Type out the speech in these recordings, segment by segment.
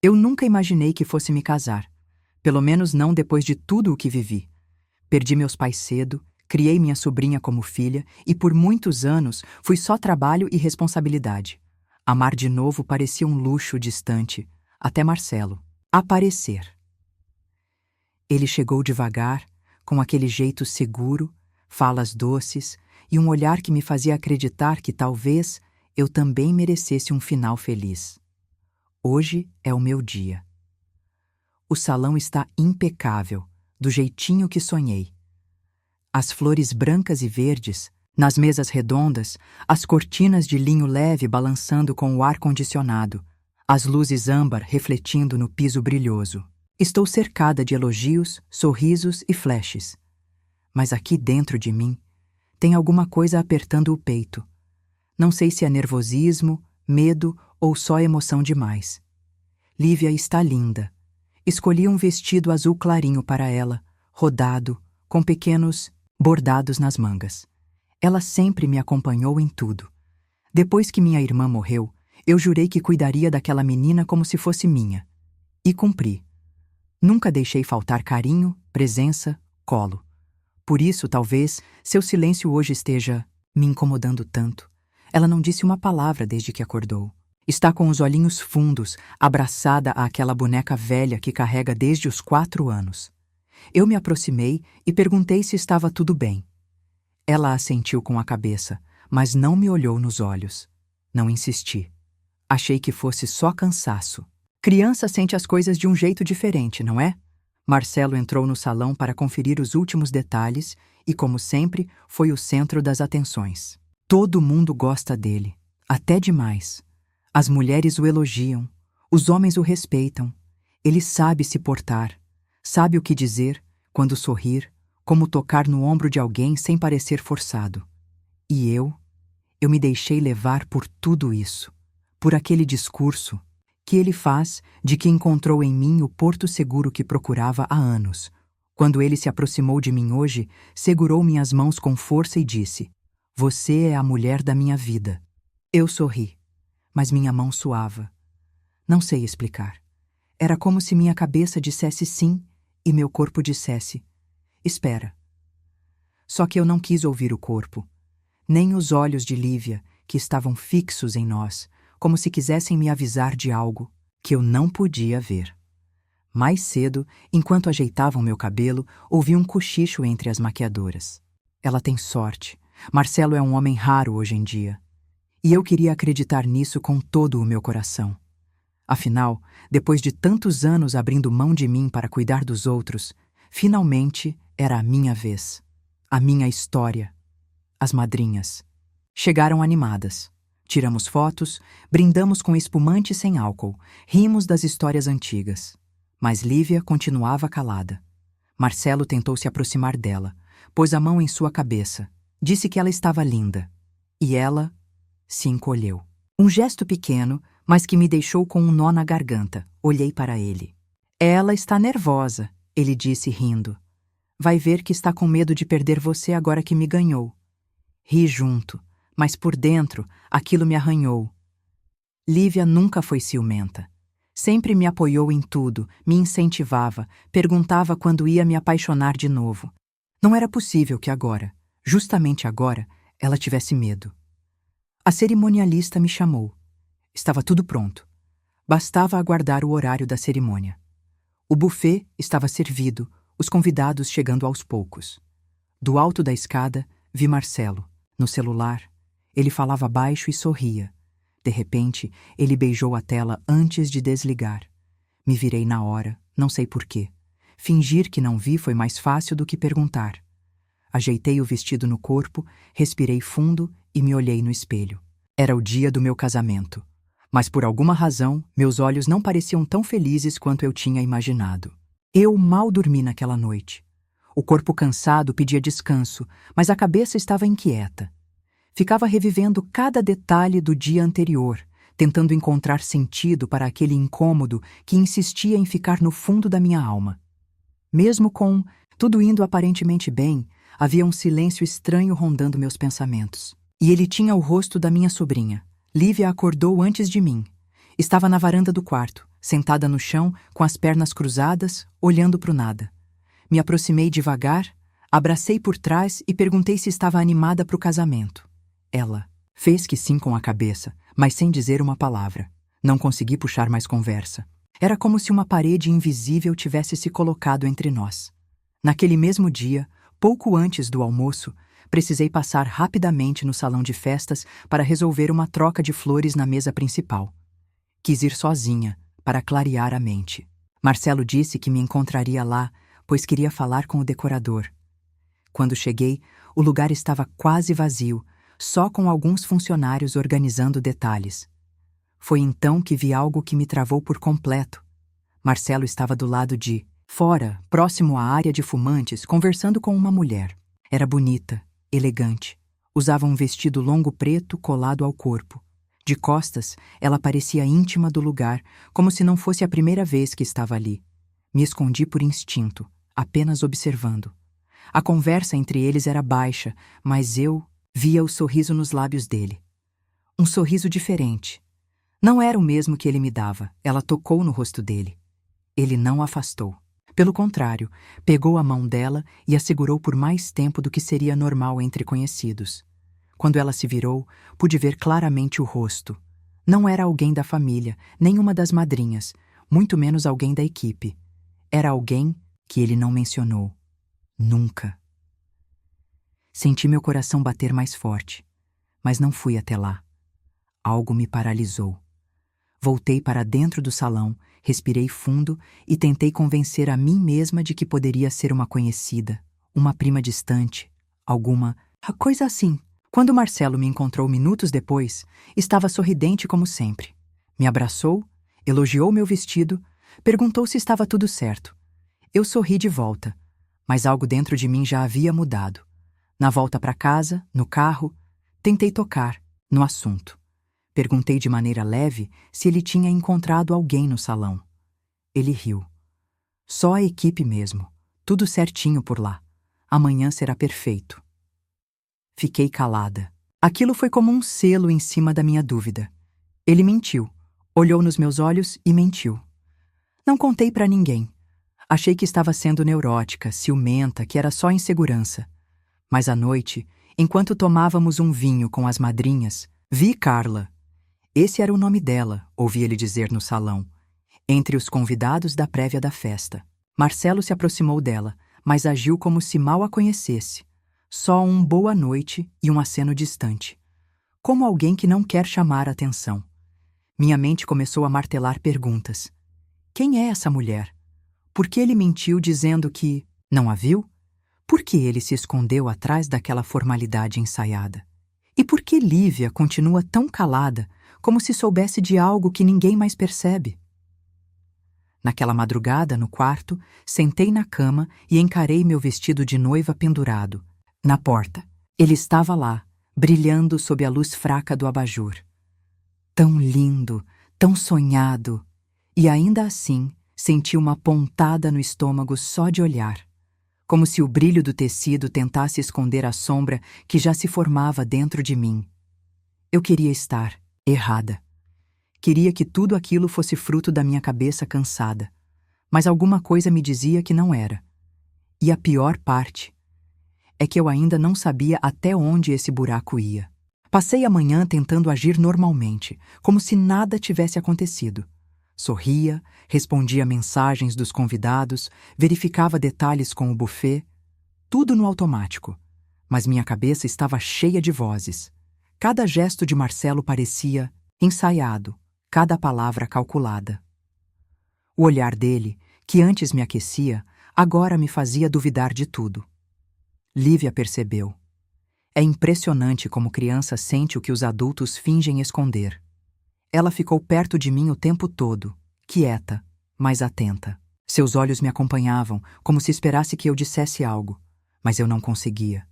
Eu nunca imaginei que fosse me casar. Pelo menos não depois de tudo o que vivi. Perdi meus pais cedo, criei minha sobrinha como filha e por muitos anos fui só trabalho e responsabilidade. Amar de novo parecia um luxo distante, até Marcelo aparecer. Ele chegou devagar, com aquele jeito seguro, falas doces e um olhar que me fazia acreditar que talvez eu também merecesse um final feliz. Hoje é o meu dia. O salão está impecável, do jeitinho que sonhei. As flores brancas e verdes, nas mesas redondas, as cortinas de linho leve balançando com o ar-condicionado, as luzes âmbar refletindo no piso brilhoso. Estou cercada de elogios, sorrisos e flashes. Mas aqui dentro de mim tem alguma coisa apertando o peito. Não sei se é nervosismo, medo ou só emoção demais. Lívia está linda. Escolhi um vestido azul clarinho para ela, rodado, com pequenos bordados nas mangas. Ela sempre me acompanhou em tudo. Depois que minha irmã morreu, eu jurei que cuidaria daquela menina como se fosse minha. E cumpri. Nunca deixei faltar carinho, presença, colo. Por isso, talvez, seu silêncio hoje esteja me incomodando tanto. Ela não disse uma palavra desde que acordou. Está com os olhinhos fundos, abraçada àquela boneca velha que carrega desde os 4 anos. Eu me aproximei e perguntei se estava tudo bem. Ela assentiu com a cabeça, mas não me olhou nos olhos. Não insisti. Achei que fosse só cansaço. Criança sente as coisas de um jeito diferente, não é? Marcelo entrou no salão para conferir os últimos detalhes e, como sempre, foi o centro das atenções. Todo mundo gosta dele, até demais. As mulheres o elogiam, os homens o respeitam. Ele sabe se portar, sabe o que dizer, quando sorrir, como tocar no ombro de alguém sem parecer forçado. E eu me deixei levar por tudo isso, por aquele discurso que ele faz de que encontrou em mim o porto seguro que procurava há anos. Quando ele se aproximou de mim hoje, segurou minhas mãos com força e disse: "Você é a mulher da minha vida." Eu sorri, mas minha mão suava. Não sei explicar. Era como se minha cabeça dissesse sim e meu corpo dissesse: "Espera." Só que eu não quis ouvir o corpo, nem os olhos de Lívia, que estavam fixos em nós, como se quisessem me avisar de algo que eu não podia ver. Mais cedo, enquanto ajeitavam meu cabelo, ouvi um cochicho entre as maquiadoras. Ela tem sorte. Marcelo é um homem raro hoje em dia. E eu queria acreditar nisso com todo o meu coração. Afinal, depois de tantos anos abrindo mão de mim para cuidar dos outros, finalmente era a minha vez. A minha história. As madrinhas chegaram animadas. Tiramos fotos, brindamos com espumante sem álcool, rimos das histórias antigas. Mas Lívia continuava calada. Marcelo tentou se aproximar dela, pôs a mão em sua cabeça, disse que ela estava linda. E ela se encolheu. Um gesto pequeno, mas que me deixou com um nó na garganta. Olhei para ele. "Ela está nervosa", ele disse rindo. "Vai ver que está com medo de perder você agora que me ganhou." Ri junto. Mas por dentro, aquilo me arranhou. Lívia nunca foi ciumenta. Sempre me apoiou em tudo, me incentivava, perguntava quando ia me apaixonar de novo. Não era possível que agora, justamente agora, ela tivesse medo. A cerimonialista me chamou. Estava tudo pronto. Bastava aguardar o horário da cerimônia. O buffet estava servido, os convidados chegando aos poucos. Do alto da escada, vi Marcelo, no celular. Ele falava baixo e sorria. De repente, ele beijou a tela antes de desligar. Me virei na hora, não sei porquê. Fingir que não vi foi mais fácil do que perguntar. Ajeitei o vestido no corpo, respirei fundo e me olhei no espelho. Era o dia do meu casamento. Mas por alguma razão, meus olhos não pareciam tão felizes quanto eu tinha imaginado. Eu mal dormi naquela noite. O corpo cansado pedia descanso, mas a cabeça estava inquieta. Ficava revivendo cada detalhe do dia anterior, tentando encontrar sentido para aquele incômodo que insistia em ficar no fundo da minha alma. Mesmo com tudo indo aparentemente bem, havia um silêncio estranho rondando meus pensamentos. E ele tinha o rosto da minha sobrinha. Lívia acordou antes de mim. Estava na varanda do quarto, sentada no chão, com as pernas cruzadas, olhando para o nada. Me aproximei devagar, abracei por trás e perguntei se estava animada para o casamento. Ela fez que sim com a cabeça, mas sem dizer uma palavra. Não consegui puxar mais conversa. Era como se uma parede invisível tivesse se colocado entre nós. Naquele mesmo dia, pouco antes do almoço, precisei passar rapidamente no salão de festas para resolver uma troca de flores na mesa principal. Quis ir sozinha, para clarear a mente. Marcelo disse que me encontraria lá, pois queria falar com o decorador. Quando cheguei, o lugar estava quase vazio, só com alguns funcionários organizando detalhes. Foi então que vi algo que me travou por completo. Marcelo estava do lado de fora, próximo à área de fumantes, conversando com uma mulher. Era bonita, elegante. Usava um vestido longo preto colado ao corpo. De costas, ela parecia íntima do lugar, como se não fosse a primeira vez que estava ali. Me escondi por instinto, apenas observando. A conversa entre eles era baixa, mas eu via o sorriso nos lábios dele. Um sorriso diferente. Não era o mesmo que ele me dava. Ela tocou no rosto dele. Ele não afastou. Pelo contrário, pegou a mão dela e a segurou por mais tempo do que seria normal entre conhecidos. Quando ela se virou, pude ver claramente o rosto. Não era alguém da família, nem uma das madrinhas, muito menos alguém da equipe. Era alguém que ele não mencionou. Nunca. Senti meu coração bater mais forte, mas não fui até lá. Algo me paralisou. Voltei para dentro do salão, respirei fundo e tentei convencer a mim mesma de que poderia ser uma conhecida, uma prima distante, alguma coisa assim. Quando Marcelo me encontrou minutos depois, estava sorridente como sempre. Me abraçou, elogiou meu vestido, perguntou se estava tudo certo. Eu sorri de volta, mas algo dentro de mim já havia mudado. Na volta para casa, no carro, tentei tocar no assunto. Perguntei de maneira leve se ele tinha encontrado alguém no salão. Ele riu. Só a equipe mesmo. Tudo certinho por lá. Amanhã será perfeito. Fiquei calada. Aquilo foi como um selo em cima da minha dúvida. Ele mentiu. Olhou nos meus olhos e mentiu. Não contei para ninguém. Achei que estava sendo neurótica, ciumenta, que era só insegurança. Mas à noite, enquanto tomávamos um vinho com as madrinhas, vi Carla. Esse era o nome dela, ouvi ele dizer no salão, entre os convidados da prévia da festa. Marcelo se aproximou dela, mas agiu como se mal a conhecesse. Só um boa noite e um aceno distante. Como alguém que não quer chamar a atenção. Minha mente começou a martelar perguntas. Quem é essa mulher? Por que ele mentiu dizendo que não a viu? Por que ele se escondeu atrás daquela formalidade ensaiada? E por que Lívia continua tão calada, como se soubesse de algo que ninguém mais percebe? Naquela madrugada, no quarto, sentei na cama e encarei meu vestido de noiva pendurado. Na porta, ele estava lá, brilhando sob a luz fraca do abajur. Tão lindo, tão sonhado. E ainda assim, senti uma pontada no estômago só de olhar. Como se o brilho do tecido tentasse esconder a sombra que já se formava dentro de mim. Eu queria estar errada. Queria que tudo aquilo fosse fruto da minha cabeça cansada, mas alguma coisa me dizia que não era. E a pior parte é que eu ainda não sabia até onde esse buraco ia. Passei a manhã tentando agir normalmente, como se nada tivesse acontecido. Sorria, respondia mensagens dos convidados, verificava detalhes com o buffet, tudo no automático. Mas minha cabeça estava cheia de vozes. Cada gesto de Marcelo parecia ensaiado, cada palavra calculada. O olhar dele, que antes me aquecia, agora me fazia duvidar de tudo. Lívia percebeu. É impressionante como criança sente o que os adultos fingem esconder. Ela ficou perto de mim o tempo todo, quieta, mas atenta. Seus olhos me acompanhavam, como se esperasse que eu dissesse algo, mas eu não conseguia.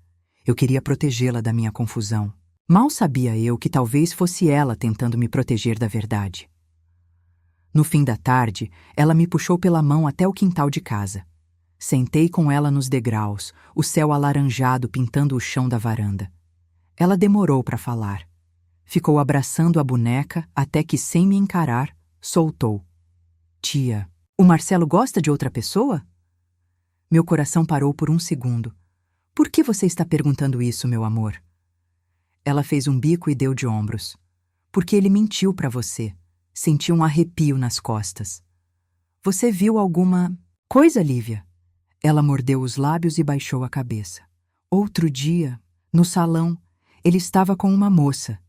Eu queria protegê-la da minha confusão. Mal sabia eu que talvez fosse ela tentando me proteger da verdade. No fim da tarde, ela me puxou pela mão até o quintal de casa. Sentei com ela nos degraus, o céu alaranjado pintando o chão da varanda. Ela demorou para falar. Ficou abraçando a boneca até que, sem me encarar, soltou. Tia, o Marcelo gosta de outra pessoa? Meu coração parou por um segundo. Por que você está perguntando isso, meu amor? Ela fez um bico e deu de ombros. Porque ele mentiu para você. Senti um arrepio nas costas. Você viu alguma coisa, Lívia? Ela mordeu os lábios e baixou a cabeça. Outro dia, no salão, ele estava com uma moça.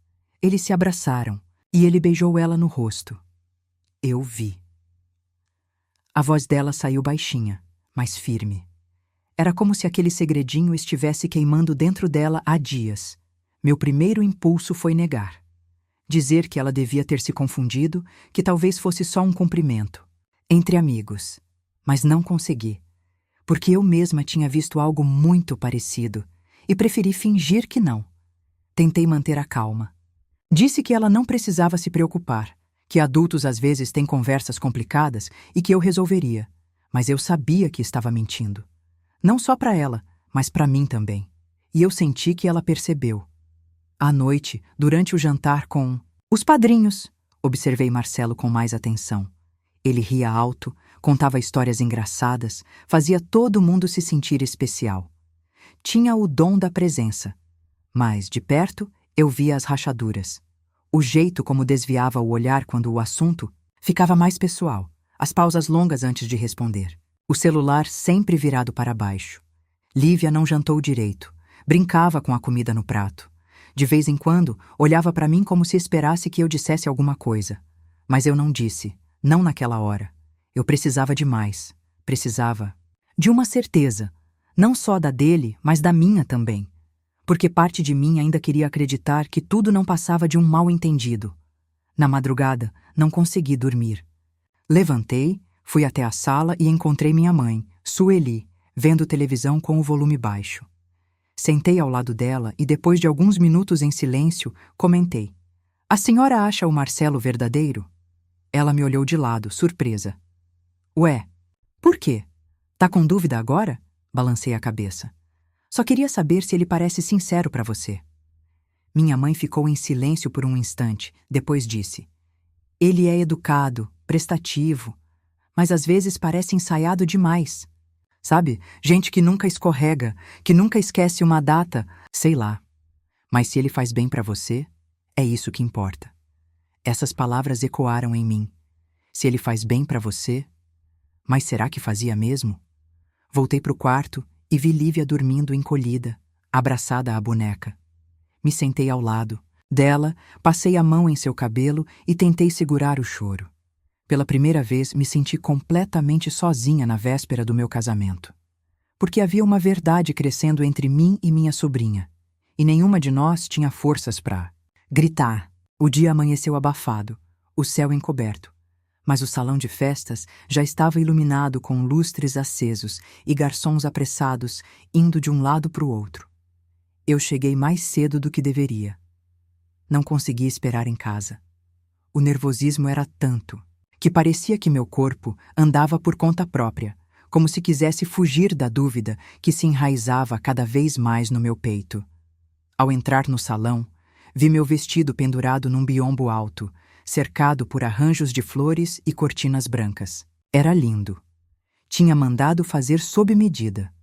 Eles se abraçaram e ele beijou ela no rosto. Eu vi. A voz dela saiu baixinha, mas firme. Era como se aquele segredinho estivesse queimando dentro dela há dias. Meu primeiro impulso foi negar. Dizer que ela devia ter se confundido, que talvez fosse só um cumprimento. Entre amigos. Mas não consegui. Porque eu mesma tinha visto algo muito parecido e preferi fingir que não. Tentei manter a calma. Disse que ela não precisava se preocupar, que adultos às vezes têm conversas complicadas e que eu resolveria. Mas eu sabia que estava mentindo. Não só para ela, mas para mim também. E eu senti que ela percebeu. À noite, durante o jantar com os padrinhos, observei Marcelo com mais atenção. Ele ria alto, contava histórias engraçadas, fazia todo mundo se sentir especial. Tinha o dom da presença. Mas, de perto, eu via as rachaduras. O jeito como desviava o olhar quando o assunto ficava mais pessoal, as pausas longas antes de responder. O celular sempre virado para baixo. Lívia não jantou direito. Brincava com a comida no prato. De vez em quando, olhava para mim como se esperasse que eu dissesse alguma coisa. Mas eu não disse, não naquela hora. Eu precisava de mais. Precisava de uma certeza, não só da dele, mas da minha também. Porque parte de mim ainda queria acreditar que tudo não passava de um mal-entendido. Na madrugada, não consegui dormir. Levantei, fui até a sala e encontrei minha mãe, Sueli, vendo televisão com o volume baixo. Sentei ao lado dela e, depois de alguns minutos em silêncio, comentei. A senhora acha o Marcelo verdadeiro? Ela me olhou de lado, surpresa. Ué, por quê? Tá com dúvida agora? Balancei a cabeça. Só queria saber se ele parece sincero para você. Minha mãe ficou em silêncio por um instante, depois disse. Ele é educado, prestativo, mas às vezes parece ensaiado demais. Sabe, gente que nunca escorrega, que nunca esquece uma data, sei lá. Mas se ele faz bem para você, é isso que importa. Essas palavras ecoaram em mim. Se ele faz bem para você, mas será que fazia mesmo? Voltei pro quarto e vi Lívia dormindo encolhida, abraçada à boneca. Me sentei ao lado dela, passei a mão em seu cabelo e tentei segurar o choro. Pela primeira vez, me senti completamente sozinha na véspera do meu casamento. Porque havia uma verdade crescendo entre mim e minha sobrinha, e nenhuma de nós tinha forças para gritar. O dia amanheceu abafado, o céu encoberto, mas o salão de festas já estava iluminado com lustres acesos e garçons apressados indo de um lado para o outro. Eu cheguei mais cedo do que deveria. Não consegui esperar em casa. O nervosismo era tanto que parecia que meu corpo andava por conta própria, como se quisesse fugir da dúvida que se enraizava cada vez mais no meu peito. Ao entrar no salão, vi meu vestido pendurado num biombo alto, cercado por arranjos de flores e cortinas brancas. Era lindo. Tinha mandado fazer sob medida.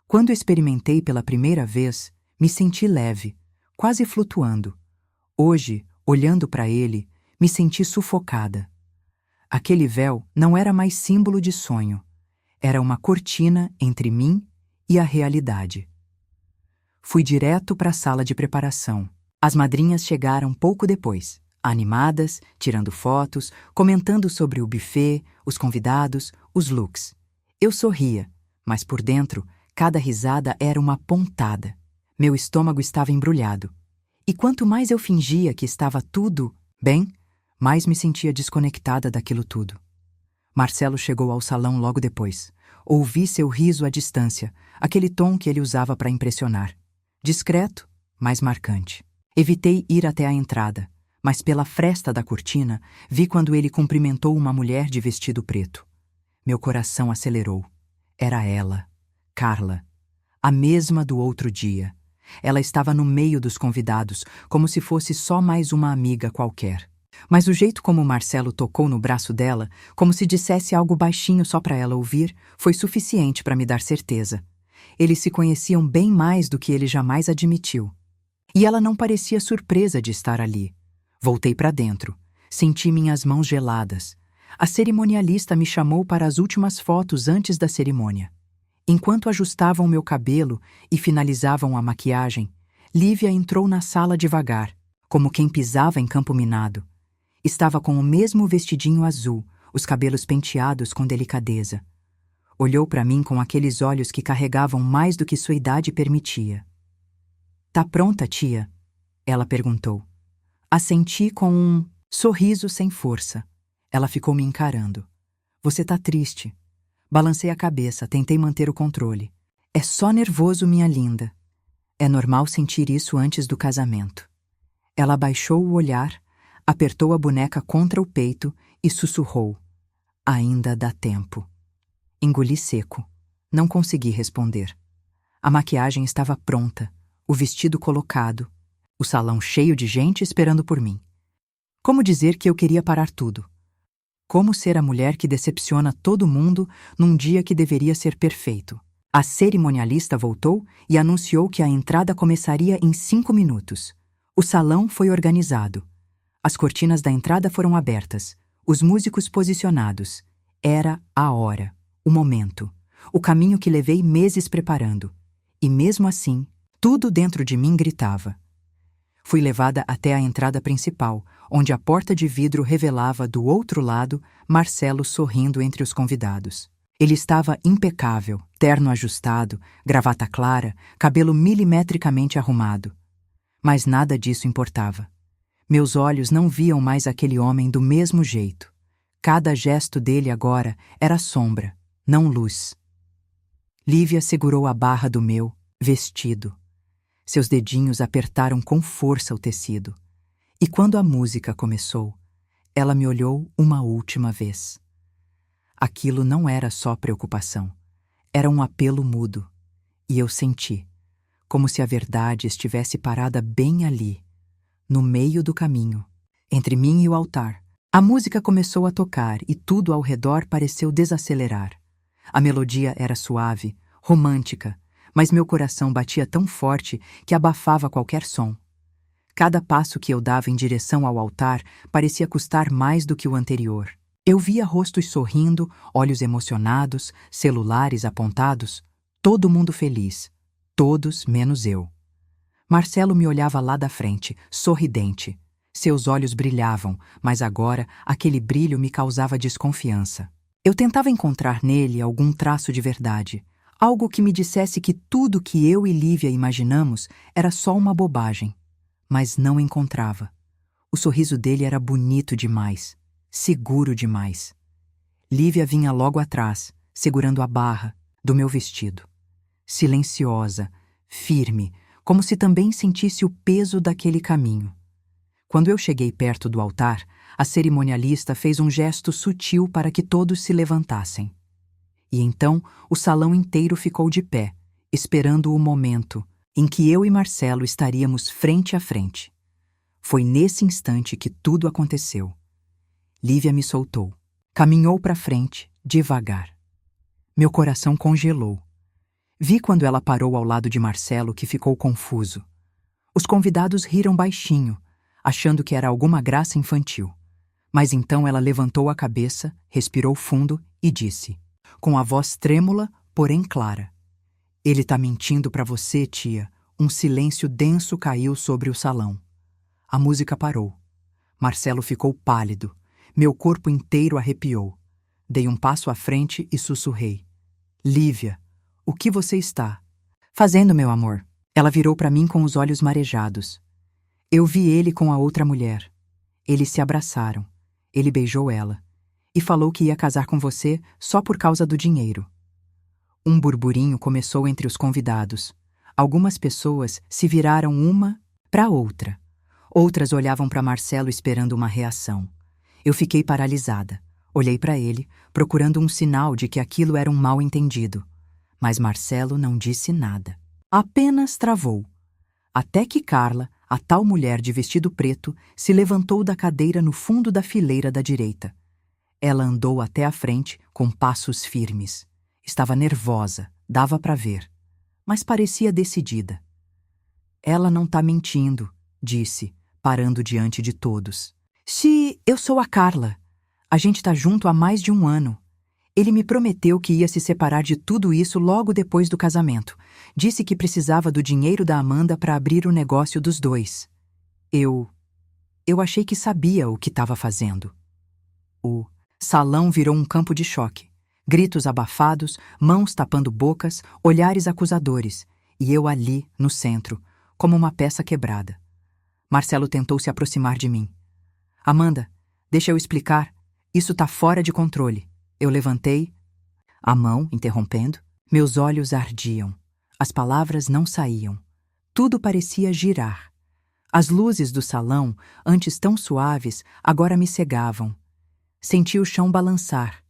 Quando experimentei pela primeira vez, me senti leve, quase flutuando. Hoje, olhando para ele, me senti sufocada. Aquele véu não era mais símbolo de sonho. Era uma cortina entre mim e a realidade. Fui direto para a sala de preparação. As madrinhas chegaram pouco depois, animadas, tirando fotos, comentando sobre o buffet, os convidados, os looks. Eu sorria, mas por dentro, cada risada era uma pontada. Meu estômago estava embrulhado. E quanto mais eu fingia que estava tudo bem, mais me sentia desconectada daquilo tudo. Marcelo chegou ao salão logo depois. Ouvi seu riso à distância, aquele tom que ele usava para impressionar. Discreto, mas marcante. Evitei ir até a entrada, mas pela fresta da cortina, vi quando ele cumprimentou uma mulher de vestido preto. Meu coração acelerou. Era ela, Carla, a mesma do outro dia. Ela estava no meio dos convidados, como se fosse só mais uma amiga qualquer. Mas o jeito como Marcelo tocou no braço dela, como se dissesse algo baixinho só para ela ouvir, foi suficiente para me dar certeza. Eles se conheciam bem mais do que ele jamais admitiu. E ela não parecia surpresa de estar ali. Voltei para dentro. Senti minhas mãos geladas. A cerimonialista me chamou para as últimas fotos antes da cerimônia. Enquanto ajustavam meu cabelo e finalizavam a maquiagem, Lívia entrou na sala devagar, como quem pisava em campo minado. Estava com o mesmo vestidinho azul, os cabelos penteados com delicadeza. Olhou para mim com aqueles olhos que carregavam mais do que sua idade permitia. "Tá pronta, tia?" ela perguntou. Assenti com um sorriso sem força. Ela ficou me encarando. "Você tá triste." Balancei a cabeça, tentei manter o controle. "É só nervoso, minha linda." "É normal sentir isso antes do casamento." Ela abaixou o olhar, apertou a boneca contra o peito e sussurrou. "Ainda dá tempo." Engoli seco. Não consegui responder. A maquiagem estava pronta, o vestido colocado, o salão cheio de gente esperando por mim. Como dizer que eu queria parar tudo? Como ser a mulher que decepciona todo mundo num dia que deveria ser perfeito? A cerimonialista voltou e anunciou que a entrada começaria em 5 minutos. O salão foi organizado. As cortinas da entrada foram abertas, os músicos posicionados. Era a hora, o momento, o caminho que levei meses preparando. E mesmo assim, tudo dentro de mim gritava. Fui levada até a entrada principal, onde a porta de vidro revelava do outro lado Marcelo sorrindo entre os convidados. Ele estava impecável, terno ajustado, gravata clara, cabelo milimetricamente arrumado. Mas nada disso importava. Meus olhos não viam mais aquele homem do mesmo jeito. Cada gesto dele agora era sombra, não luz. Lívia segurou a barra do meu vestido. Seus dedinhos apertaram com força o tecido. E quando a música começou, ela me olhou uma última vez. Aquilo não era só preocupação. Era um apelo mudo. E eu senti, como se a verdade estivesse parada bem ali, no meio do caminho, entre mim e o altar. A música começou a tocar e tudo ao redor pareceu desacelerar. A melodia era suave, romântica, mas meu coração batia tão forte que abafava qualquer som. Cada passo que eu dava em direção ao altar parecia custar mais do que o anterior. Eu via rostos sorrindo, olhos emocionados, celulares apontados, todo mundo feliz, todos menos eu. Marcelo me olhava lá da frente, sorridente. Seus olhos brilhavam, mas agora aquele brilho me causava desconfiança. Eu tentava encontrar nele algum traço de verdade, algo que me dissesse que tudo que eu e Lívia imaginamos era só uma bobagem. Mas não encontrava. O sorriso dele era bonito demais, seguro demais. Lívia vinha logo atrás, segurando a barra do meu vestido. Silenciosa, firme, como se também sentisse o peso daquele caminho. Quando eu cheguei perto do altar, a cerimonialista fez um gesto sutil para que todos se levantassem. E então o salão inteiro ficou de pé, esperando o momento em que eu e Marcelo estaríamos frente a frente. Foi nesse instante que tudo aconteceu. Lívia me soltou. Caminhou para frente, devagar. Meu coração congelou. Vi quando ela parou ao lado de Marcelo que ficou confuso. Os convidados riram baixinho, achando que era alguma graça infantil. Mas então ela levantou a cabeça, respirou fundo e disse, com a voz trêmula, porém clara: "Ele tá mentindo para você, tia." Um silêncio denso caiu sobre o salão. A música parou. Marcelo ficou pálido. Meu corpo inteiro arrepiou. Dei um passo à frente e sussurrei: "Lívia, o que você está fazendo, meu amor?" Ela virou para mim com os olhos marejados. Eu vi ele com a outra mulher. Eles se abraçaram. Ele beijou ela. E falou que ia casar com você só por causa do dinheiro. Um burburinho começou entre os convidados. Algumas pessoas se viraram uma para outra. Outras olhavam para Marcelo esperando uma reação. Eu fiquei paralisada. Olhei para ele, procurando um sinal de que aquilo era um mal-entendido. Mas Marcelo não disse nada. Apenas travou. Até que Carla, A tal mulher de vestido preto se levantou da cadeira no fundo da fileira da direita. Ela andou até a frente com passos firmes. Estava nervosa, dava para ver, mas parecia decidida. Ela não tá mentindo, disse, parando diante de todos. Se eu sou a Carla. A gente tá junto há mais de 1 ano. Ele me prometeu que ia se separar de tudo isso logo depois do casamento. Disse que precisava do dinheiro da Amanda para abrir o negócio dos dois. Eu achei que sabia o que estava fazendo. O salão virou um campo de choque. Gritos abafados, mãos tapando bocas, olhares acusadores. E eu ali, no centro, como uma peça quebrada. Marcelo tentou se aproximar de mim. Amanda, deixa eu explicar. Isso tá fora de controle. Eu levantei a mão, interrompendo. Meus olhos ardiam. As palavras não saíam. Tudo parecia girar. As luzes do salão, antes tão suaves, agora me cegavam. Senti o chão balançar.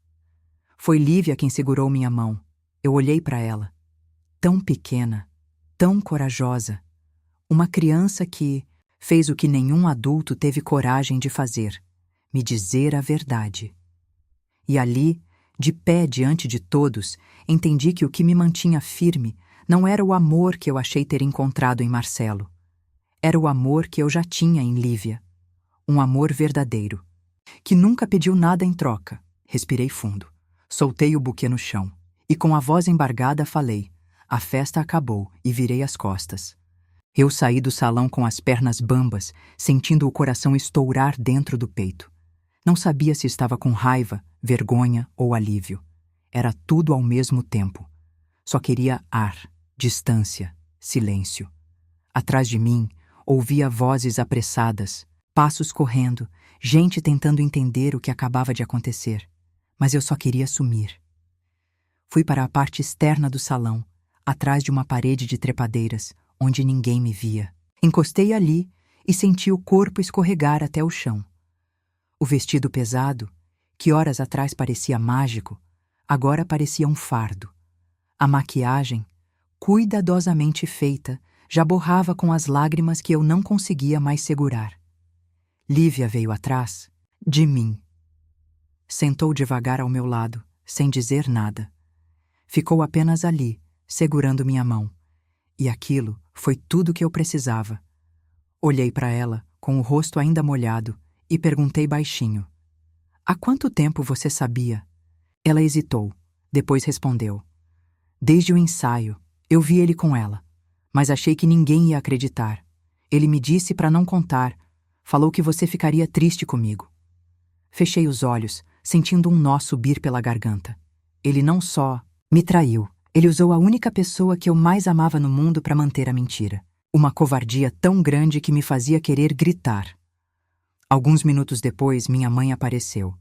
Foi Lívia quem segurou minha mão. Eu olhei para ela. Tão pequena, tão corajosa. Uma criança que fez o que nenhum adulto teve coragem de fazer. Me dizer a verdade. E ali, de pé diante de todos, entendi que o que me mantinha firme não era o amor que eu achei ter encontrado em Marcelo. Era o amor que eu já tinha em Lívia. Um amor verdadeiro, que nunca pediu nada em troca. Respirei fundo. Soltei o buquê no chão e com a voz embargada falei. A festa acabou e virei as costas. Eu saí do salão com as pernas bambas, sentindo o coração estourar dentro do peito. Não sabia se estava com raiva, vergonha ou alívio. Era tudo ao mesmo tempo. Só queria ar, distância, silêncio. Atrás de mim, ouvia vozes apressadas, passos correndo, gente tentando entender o que acabava de acontecer. Mas eu só queria sumir. Fui para a parte externa do salão, atrás de uma parede de trepadeiras, onde ninguém me via. Encostei ali e senti o corpo escorregar até o chão. O vestido pesado, que horas atrás parecia mágico, agora parecia um fardo. A maquiagem, cuidadosamente feita, já borrava com as lágrimas que eu não conseguia mais segurar. Lívia veio atrás de mim. Sentou devagar ao meu lado, sem dizer nada. Ficou apenas ali, segurando minha mão. E aquilo foi tudo que eu precisava. Olhei para ela, com o rosto ainda molhado, e perguntei baixinho. Há quanto tempo você sabia? Ela hesitou, depois respondeu. Desde o ensaio, eu vi ele com ela, mas achei que ninguém ia acreditar. Ele me disse para não contar, falou que você ficaria triste comigo. Fechei os olhos, sentindo um nó subir pela garganta. Ele não só me traiu, ele usou a única pessoa que eu mais amava no mundo para manter a mentira. Uma covardia tão grande que me fazia querer gritar. Alguns minutos depois, minha mãe apareceu.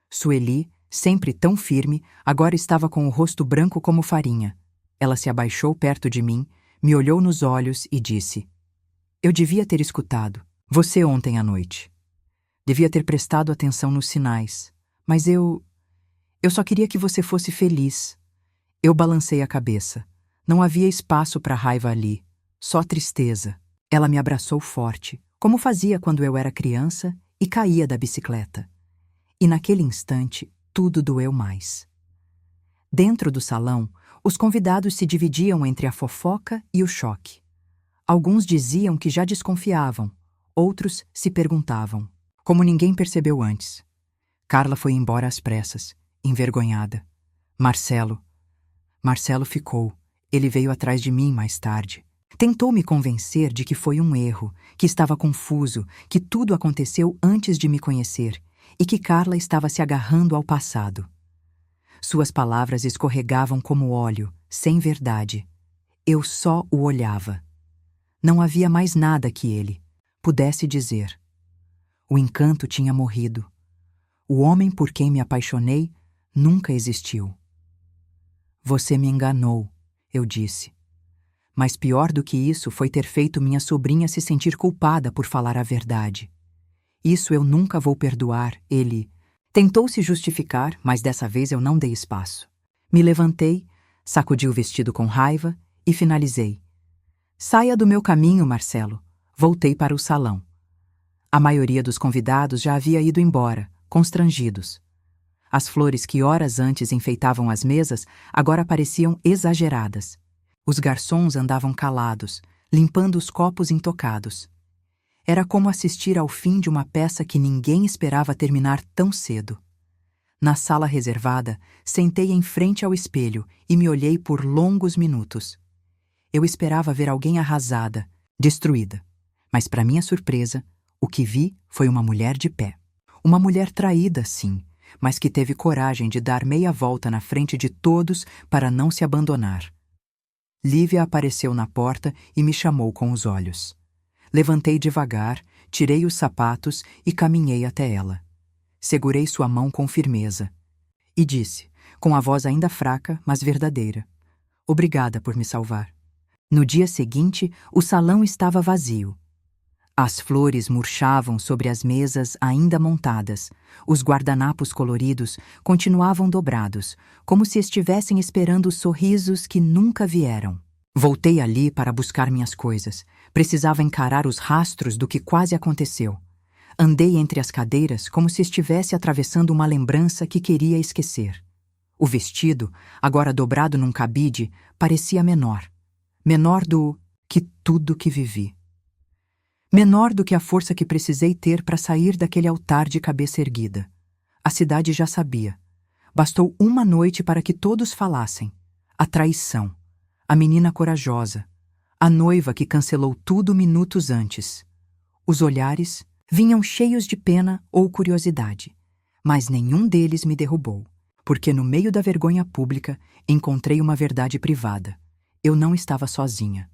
Sueli, sempre tão firme, agora estava com o rosto branco como farinha. Ela se abaixou perto de mim, me olhou nos olhos e disse: Eu devia ter escutado você ontem à noite. Devia ter prestado atenção nos sinais. Mas eu só queria que você fosse feliz. Eu balancei a cabeça. Não havia espaço para raiva ali, só tristeza. Ela me abraçou forte, como fazia quando eu era criança e caía da bicicleta. E naquele instante, tudo doeu mais. Dentro do salão, os convidados se dividiam entre a fofoca e o choque. Alguns diziam que já desconfiavam, outros se perguntavam, como ninguém percebeu antes. Carla foi embora às pressas, envergonhada. Marcelo ficou. Ele veio atrás de mim mais tarde. Tentou me convencer de que foi um erro, que estava confuso, que tudo aconteceu antes de me conhecer e que Carla estava se agarrando ao passado. Suas palavras escorregavam como óleo, sem verdade. Eu só o olhava. Não havia mais nada que ele pudesse dizer. O encanto tinha morrido. O homem por quem me apaixonei nunca existiu. Você me enganou, eu disse. Mas pior do que isso foi ter feito minha sobrinha se sentir culpada por falar a verdade. Isso eu nunca vou perdoar, ele tentou se justificar, mas dessa vez eu não dei espaço. Me levantei, sacudi o vestido com raiva e finalizei. Saia do meu caminho, Marcelo. Voltei para o salão. A maioria dos convidados já havia ido embora, constrangidos. As flores que horas antes enfeitavam as mesas agora pareciam exageradas. Os garçons andavam calados, limpando os copos intocados. Era como assistir ao fim de uma peça que ninguém esperava terminar tão cedo. Na sala reservada, sentei em frente ao espelho e me olhei por longos minutos. Eu esperava ver alguém arrasada, destruída. Mas, para minha surpresa, o que vi foi uma mulher de pé. Uma mulher traída, sim, mas que teve coragem de dar meia volta na frente de todos para não se abandonar. Lívia apareceu na porta e me chamou com os olhos. Levantei devagar, tirei os sapatos e caminhei até ela. Segurei sua mão com firmeza e disse, com a voz ainda fraca, mas verdadeira: "Obrigada por me salvar." No dia seguinte, o salão estava vazio. As flores murchavam sobre as mesas ainda montadas. Os guardanapos coloridos continuavam dobrados, como se estivessem esperando os sorrisos que nunca vieram. Voltei ali para buscar minhas coisas. Precisava encarar os rastros do que quase aconteceu. Andei entre as cadeiras como se estivesse atravessando uma lembrança que queria esquecer. O vestido, agora dobrado num cabide, parecia menor. Menor do que tudo que vivi. Menor do que a força que precisei ter para sair daquele altar de cabeça erguida. A cidade já sabia. Bastou uma noite para que todos falassem. A traição. A menina corajosa. A noiva que cancelou tudo minutos antes. Os olhares vinham cheios de pena ou curiosidade, mas nenhum deles me derrubou, porque no meio da vergonha pública encontrei uma verdade privada. Eu não estava sozinha.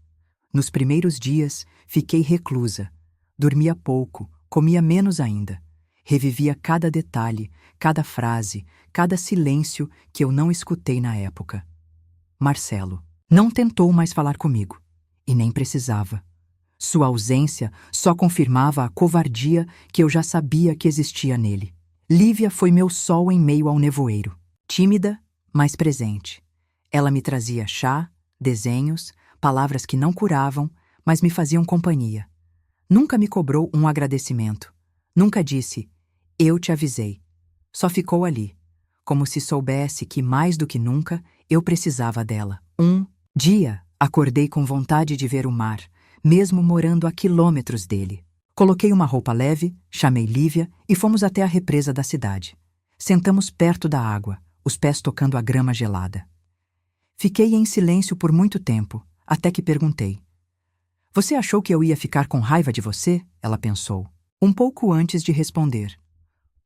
Nos primeiros dias, fiquei reclusa. Dormia pouco, comia menos ainda. Revivia cada detalhe, cada frase, cada silêncio que eu não escutei na época. Marcelo não tentou mais falar comigo, e nem precisava. Sua ausência só confirmava a covardia que eu já sabia que existia nele. Lívia foi meu sol em meio ao nevoeiro. Tímida, mas presente. Ela me trazia chá, desenhos, palavras que não curavam, mas me faziam companhia. Nunca me cobrou um agradecimento. Nunca disse, "Eu te avisei." Só ficou ali, como se soubesse que, mais do que nunca, eu precisava dela. Um dia, acordei com vontade de ver o mar, mesmo morando a quilômetros dele. Coloquei uma roupa leve, chamei Lívia e fomos até a represa da cidade. Sentamos perto da água, os pés tocando a grama gelada. Fiquei em silêncio por muito tempo, até que perguntei. "Você achou que eu ia ficar com raiva de você?" Ela pensou. Um pouco antes de responder.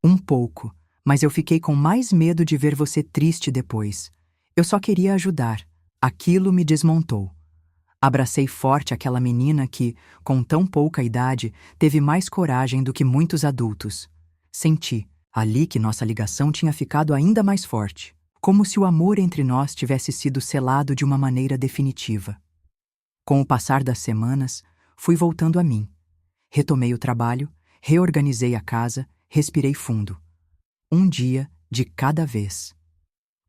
"Um pouco, mas eu fiquei com mais medo de ver você triste depois. Eu só queria ajudar. Aquilo me desmontou." Abracei forte aquela menina que, com tão pouca idade, teve mais coragem do que muitos adultos. Senti, ali, que nossa ligação tinha ficado ainda mais forte, como se o amor entre nós tivesse sido selado de uma maneira definitiva. Com o passar das semanas, fui voltando a mim. Retomei o trabalho, reorganizei a casa, respirei fundo. Um dia de cada vez.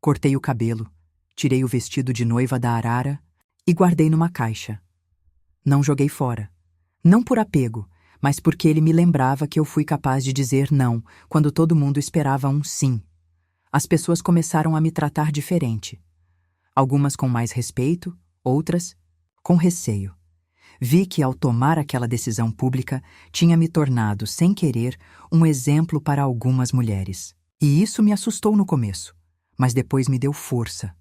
Cortei o cabelo, tirei o vestido de noiva da arara e guardei numa caixa. Não joguei fora. Não por apego, mas porque ele me lembrava que eu fui capaz de dizer não quando todo mundo esperava um sim. As pessoas começaram a me tratar diferente. Algumas com mais respeito, outras com receio. Vi que, ao tomar aquela decisão pública, tinha me tornado, sem querer, um exemplo para algumas mulheres. E isso me assustou no começo, mas depois me deu força.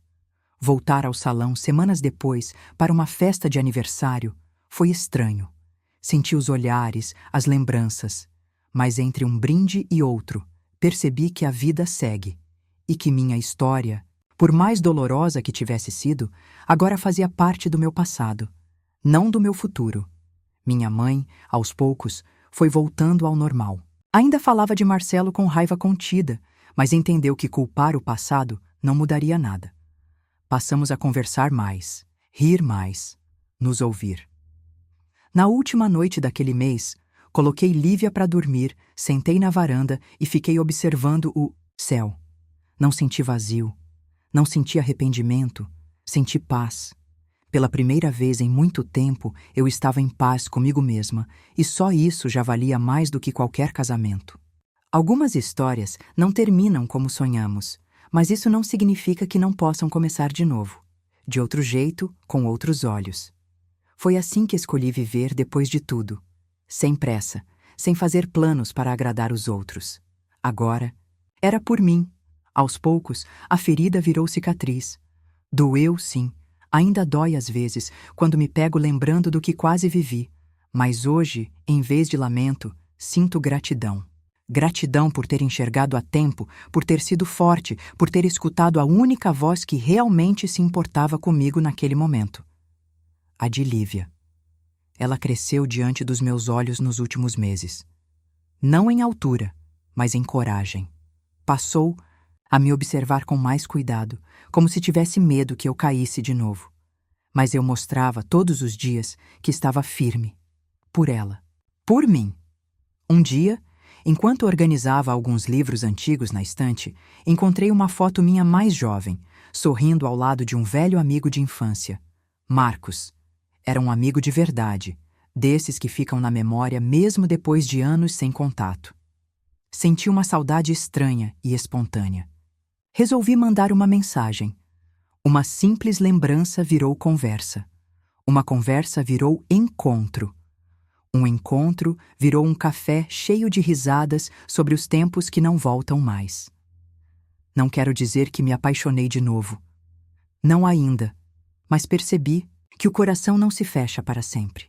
Voltar ao salão semanas depois para uma festa de aniversário foi estranho. Senti os olhares, as lembranças, mas entre um brinde e outro, percebi que a vida segue e que minha história, por mais dolorosa que tivesse sido, agora fazia parte do meu passado, não do meu futuro. Minha mãe, aos poucos, foi voltando ao normal. Ainda falava de Marcelo com raiva contida, mas entendeu que culpar o passado não mudaria nada. Passamos a conversar mais, rir mais, nos ouvir. Na última noite daquele mês, coloquei Lívia para dormir, sentei na varanda e fiquei observando o céu. Não senti vazio, não senti arrependimento, senti paz. Pela primeira vez em muito tempo, eu estava em paz comigo mesma, e só isso já valia mais do que qualquer casamento. Algumas histórias não terminam como sonhamos, mas isso não significa que não possam começar de novo, de outro jeito, com outros olhos. Foi assim que escolhi viver depois de tudo, sem pressa, sem fazer planos para agradar os outros. Agora, era por mim. Aos poucos, a ferida virou cicatriz. Doeu, sim. Ainda dói às vezes, quando me pego lembrando do que quase vivi. Mas hoje, em vez de lamento, sinto gratidão. Gratidão por ter enxergado a tempo, por ter sido forte, por ter escutado a única voz que realmente se importava comigo naquele momento. A de Lívia. Ela cresceu diante dos meus olhos nos últimos meses. Não em altura, mas em coragem. Passou a me observar com mais cuidado, como se tivesse medo que eu caísse de novo. Mas eu mostrava todos os dias que estava firme. Por ela. Por mim. Um dia, enquanto organizava alguns livros antigos na estante, encontrei uma foto minha mais jovem, sorrindo ao lado de um velho amigo de infância. Marcos. Era um amigo de verdade, desses que ficam na memória mesmo depois de anos sem contato. Senti uma saudade estranha e espontânea. Resolvi mandar uma mensagem. Uma simples lembrança virou conversa. Uma conversa virou encontro. Um encontro virou um café cheio de risadas sobre os tempos que não voltam mais. Não quero dizer que me apaixonei de novo. Não ainda, mas percebi que o coração não se fecha para sempre.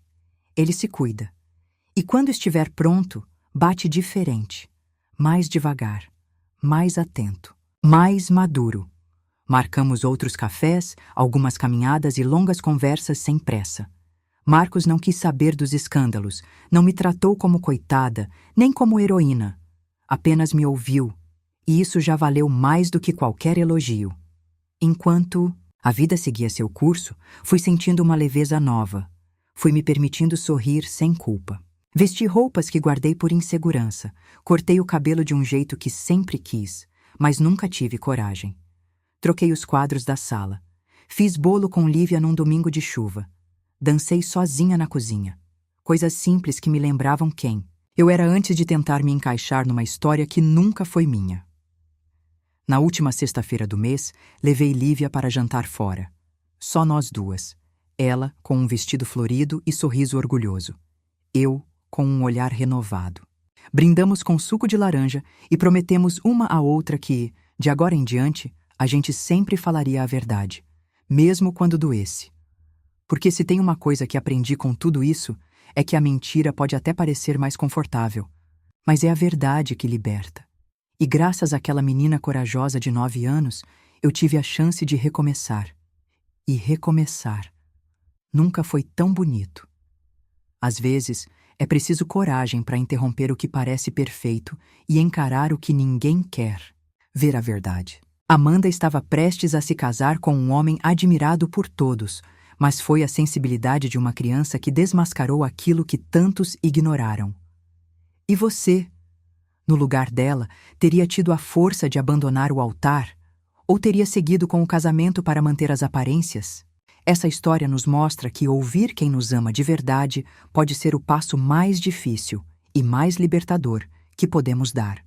Ele se cuida. E quando estiver pronto, bate diferente. Mais devagar, mais atento, mais maduro. Marcamos outros cafés, algumas caminhadas e longas conversas sem pressa. Marcos não quis saber dos escândalos, não me tratou como coitada, nem como heroína. Apenas me ouviu, e isso já valeu mais do que qualquer elogio. Enquanto a vida seguia seu curso, fui sentindo uma leveza nova. Fui me permitindo sorrir sem culpa. Vesti roupas que guardei por insegurança. Cortei o cabelo de um jeito que sempre quis, mas nunca tive coragem. Troquei os quadros da sala. Fiz bolo com Lívia num domingo de chuva. Dancei sozinha na cozinha. Coisas simples que me lembravam quem eu era antes de tentar me encaixar numa história que nunca foi minha. Na última sexta-feira do mês, levei Lívia para jantar fora. Só nós duas. Ela com um vestido florido e sorriso orgulhoso. Eu com um olhar renovado. Brindamos com suco de laranja e prometemos uma à outra que, de agora em diante, a gente sempre falaria a verdade, mesmo quando doesse. Porque se tem uma coisa que aprendi com tudo isso, é que a mentira pode até parecer mais confortável, mas é a verdade que liberta. E graças àquela menina corajosa de 9 anos, eu tive a chance de recomeçar. E recomeçar. Nunca foi tão bonito. Às vezes, é preciso coragem para interromper o que parece perfeito e encarar o que ninguém quer. Ver a verdade. Amanda estava prestes a se casar com um homem admirado por todos, mas foi a sensibilidade de uma criança que desmascarou aquilo que tantos ignoraram. E você, no lugar dela, teria tido a força de abandonar o altar? Ou teria seguido com o casamento para manter as aparências? Essa história nos mostra que ouvir quem nos ama de verdade pode ser o passo mais difícil e mais libertador que podemos dar.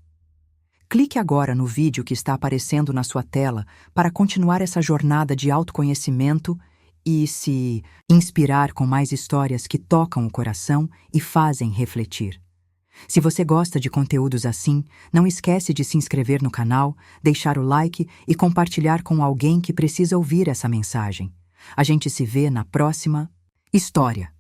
Clique agora no vídeo que está aparecendo na sua tela para continuar essa jornada de autoconhecimento e se inspirar com mais histórias que tocam o coração e fazem refletir. Se você gosta de conteúdos assim, não esquece de se inscrever no canal, deixar o like e compartilhar com alguém que precisa ouvir essa mensagem. A gente se vê na próxima história.